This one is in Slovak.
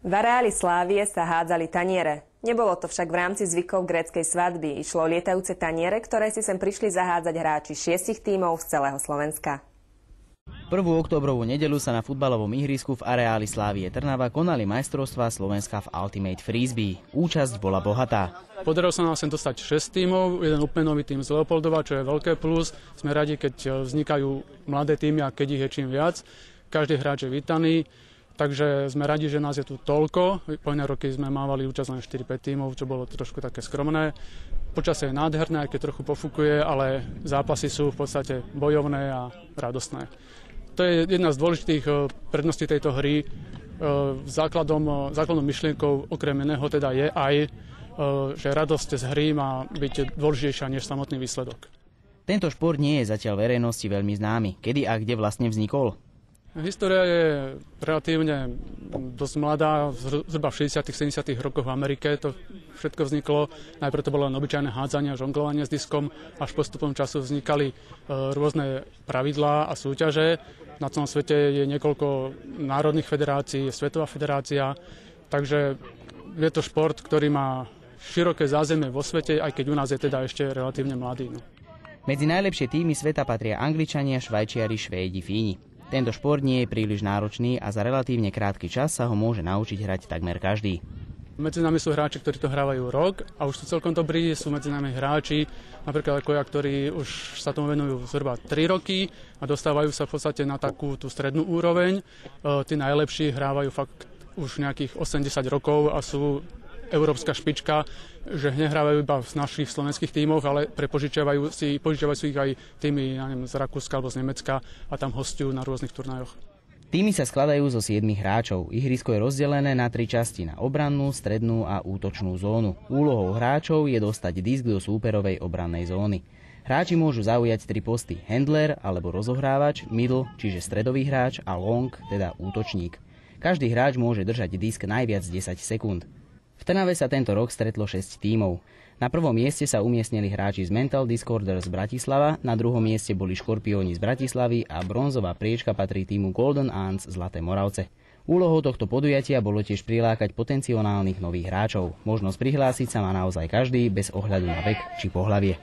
V areáli Slávie sa hádzali taniere. Nebolo to však v rámci zvykov gréckej svadby. Išlo o lietajúce taniere, ktoré si sem prišli zahádzať hráči 6 tímov z celého Slovenska. 1. októbrovú nedeľu sa na futbalovom ihrisku v areáli Slávie Trnava konali majstrovstvá Slovenska v Ultimate Frisbee. Účasť bola bohatá. Podarilo sa nám sem dostať 6 tímov, jeden úplne nový tím z Leopoldova, čo je veľké plus. Sme radi, keď vznikajú mladé tímy a keď ich je čím viac. Každý hráč je vítaný. Takže sme radi, že nás je tu toľko. Po iné roky sme mávali účasť len 4-5 tímov, čo bolo trošku také skromné. Počasie je nádherné, aj keď trochu pofúkuje, ale zápasy sú v podstate bojovné a radostné. To je jedna z dôležitých predností tejto hry. Základnou myšlienkou okrem iného teda je aj, že radosť z hry má byť dôležitejšia než samotný výsledok. Tento šport nie je zatiaľ verejnosti veľmi známy. Kedy a kde vlastne vznikol? História je relatívne dosť mladá, zhruba v 60. 70. rokoch v Amerike to všetko vzniklo. Najprv to bolo len obyčajné hádzanie a žonglovanie s diskom, až postupom času vznikali rôzne pravidlá a súťaže. Na celom svete je niekoľko národných federácií, je svetová federácia, takže je to šport, ktorý má široké zázemie vo svete, aj keď u nás je teda ešte relatívne mladý. Medzi najlepšie týmy sveta patria Angličania, Švajčiari, Švédi, Fíni. Tento šport nie je príliš náročný a za relatívne krátky čas sa ho môže naučiť hrať takmer každý. Medzi nami sú hráči, ktorí to hrávajú rok a už sú celkom dobrí. Sú medzi nami hráči, napríklad ako ja, ktorí už sa tomu venujú zhruba 3 roky a dostávajú sa v podstate na takú tú strednú úroveň. Tí najlepší hrávajú fakt už nejakých 80 rokov a sú európska špička, že nehrávajú iba v našich slovenských tímoch, ale požičiavajú si ich aj týmy z Rakúska alebo z Nemecka a tam hostujú na rôznych turnajoch. Týmy sa skladajú zo 7 hráčov. Ihrisko je rozdelené na 3 časti, na obrannú, strednú a útočnú zónu. Úlohou hráčov je dostať disk do súperovej obrannej zóny. Hráči môžu zaujať 3 posty: handler alebo rozohrávač, middle, čiže stredový hráč, a long, teda útočník. Každý hráč môže držať disk najviac 10 sekúnd. V Trnave sa tento rok stretlo 6 tímov. Na prvom mieste sa umiestnili hráči z Mental Discorders z Bratislava, na druhom mieste boli Škorpióni z Bratislavy a bronzová priečka patrí týmu Golden Ants Zlaté Moravce. Úlohou tohto podujatia bolo tiež prilákať potenciálnych nových hráčov. Možnosť prihlásiť sa má naozaj každý, bez ohľadu na vek či pohlavie.